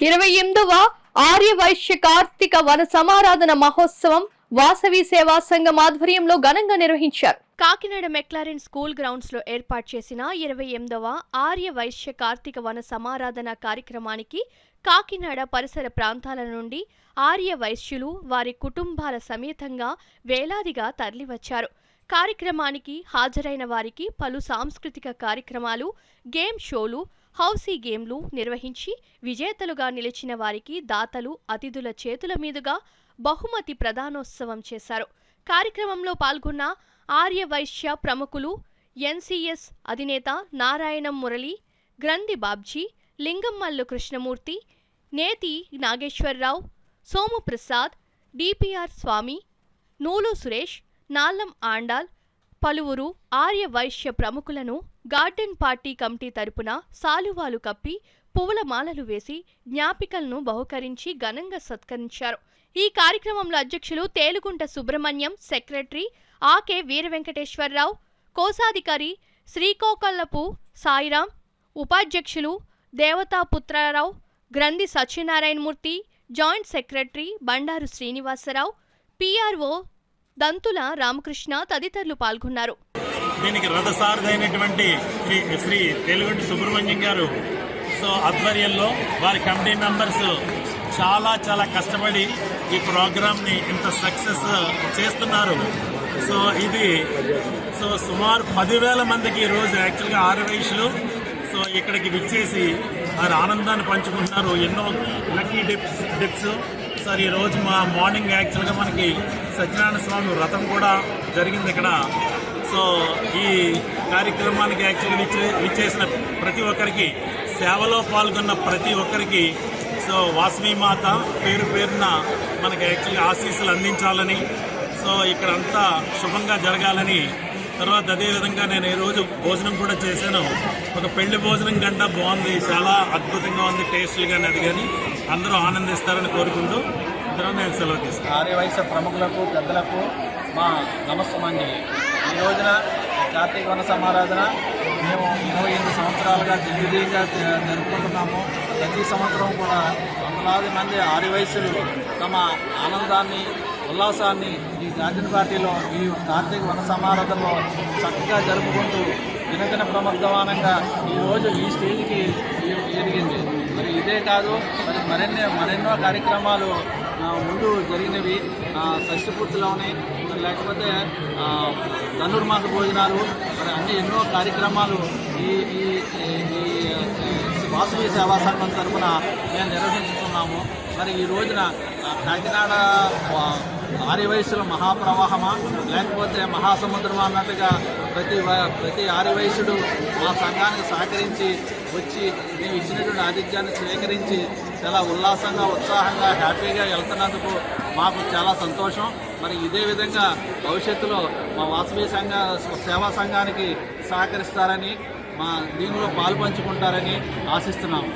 28వ ఆర్యవైశ్య కార్తీక వన సమారాధన మహోత్సవం వాసవి సేవా సంఘం ఆధ్వర్యంలో ఘనంగా నిర్వహించారు. కాకినాడ మెక్లారెన్ స్కూల్ గ్రౌండ్స్ లో ఏర్పాటు చేసిన 28వ ఆర్యవైశ్య కార్తీక వన సమారాధన కార్యక్రమానికి కాకినాడ పరిసర ప్రాంతాల నుండి ఆర్య వైశ్యులు వారి కుటుంబాల సమేతంగా వేలాదిగా తరలివచ్చారు. కార్యక్రమానికి హాజరైన వారికి పలు సాంస్కృతిక కార్యక్రమాలు, గేమ్ షోలు, హౌసీ గేమ్లు నిర్వహించి విజేతలుగా నిలిచిన వారికి దాతలు అతిథుల చేతుల మీదుగా బహుమతి ప్రదానోత్సవం చేశారు. కార్యక్రమంలో పాల్గొన్న ఆర్య వైశ్య ప్రముఖులు ఎన్సీఎస్ అధినేత నారాయణం మురళి, గ్రంథి బాబ్జీ, లింగమ్మల్లు కృష్ణమూర్తి, నేతి నాగేశ్వరరావు, సోముప్రసాద్, డిపిఆర్ స్వామి, నూలు సురేష్, నాల్లం ఆండాల్ పలువురు ఆర్య వైశ్య ప్రముఖులను గార్డెన్ పార్టీ కమిటీ తరపున సాలువాలు కప్పి పువ్వుల మాలలు వేసి జ్ఞాపికలను బహుకరించి ఘనంగా సత్కరించారు. ఈ కార్యక్రమంలో అధ్యక్షులు తేలుగుంట సుబ్రహ్మణ్యం, సెక్రటరీ ఆకే వీరవెంకటేశ్వరరావు, కోశాధికారి శ్రీకోకల్లపు సాయిరాం, ఉపాధ్యక్షులు Devataputrarao, Granthi Satyanarayanamurthy, joint secretary Bandaru Srinivasarao, PRO Dantula Ramakrishna తదితరులు పాల్గొన్నారు. దీనికి రథసారథైనటువంటి శ్రీ తేలుగుంట సుబ్రహ్మణ్యం గారు ఆధ్వర్యంలో వారి కమిటీ మెంబర్స్ చాలా కష్టపడి ఈ ప్రోగ్రామ్ని ఇంత సక్సెస్ చేస్తున్నారు. ఇది సుమారు 10,000 మందికి ఈరోజు యాక్చువల్గా ఆర్యవైశ్యులు ఇక్కడికి విచ్చేసి వారి ఆనందాన్ని పంచుకుంటున్నారు. ఎన్నో లక్కీ డిప్స్ సార్ ఈరోజు మా మార్నింగ్ యాక్చువల్గా మనకి సత్యనారాయణ స్వామి వ్రతం కూడా జరిగింది ఇక్కడ. ఈ కార్యక్రమానికి యాక్చువల్గా విచ్చేసిన ప్రతి ఒక్కరికి, సేవలో పాల్గొన్న ప్రతి ఒక్కరికి వాసవి మాత పేరున మనకి యాక్చువల్గా ఆశీస్సులు అందించాలని, ఇక్కడ అంతా శుభంగా జరగాలని, తర్వాత అదేవిధంగా నేను ఈరోజు భోజనం కూడా చేశాను. ఒక పెళ్లి భోజనం గంట బాగుంది, చాలా అద్భుతంగా ఉంది, టేస్ట్లు కానీ అది కానీ అందరూ ఆనందిస్తారని కోరుకుంటూ అందరూ నేను సెలవు తీసుకున్నాను. ఆర్యవైశ్య ప్రముఖులకు, పెద్దలకు మా నమస్సమాంజలి. ఈ రోజున కార్తీక వన సమారాధన మేము 28 సంవత్సరాలుగా దిగ్విజయంగా జరుపుకుంటున్నాము. ప్రతి సంవత్సరం కూడా వందలాది మంది ఆర్యవైశ్యులు తమ ఆనందాన్ని, ఉల్లాసాన్ని ఈ గార్డెన్ పార్టీలో, ఈ కార్తీక వన సమారాధనలో చక్కగా జరుపుకుంటూ దినదిన ప్రమర్ధమానంగా ఈరోజు ఈ స్టేజ్కి ఎదిగింది. మరి ఇదే కాదు, మరెన్నో కార్యక్రమాలు ముందు జరిగినవి. షష్ఠి పూర్తిలోని, లేకపోతే ధనుర్మాస భోజనాలు, మరి అన్ని ఎన్నో కార్యక్రమాలు ఈ వాసవి సేవా సంఘం తరఫున మేము నిర్వహించుతున్నాము. మరి ఈ రోజున కాకినాడ ఆర్యవైశ్యుల మహాప్రవాహమా లేకపోతే మహాసముద్రమా అన్నట్టుగా ప్రతి ఆర్యవైశ్యుడు మా సంఘానికి సహకరించి వచ్చి మేము ఇచ్చినటువంటి ఆతిథ్యాన్ని స్వీకరించి చాలా ఉల్లాసంగా, ఉత్సాహంగా, హ్యాపీగా వెళ్తున్నందుకు మాకు చాలా సంతోషం. మరి ఇదే విధంగా భవిష్యత్తులో మా వాసవి సేవా సంఘానికి సహకరిస్తారని, మా దీనిలో పాల్పంచుకుంటారని ఆశిస్తున్నాము.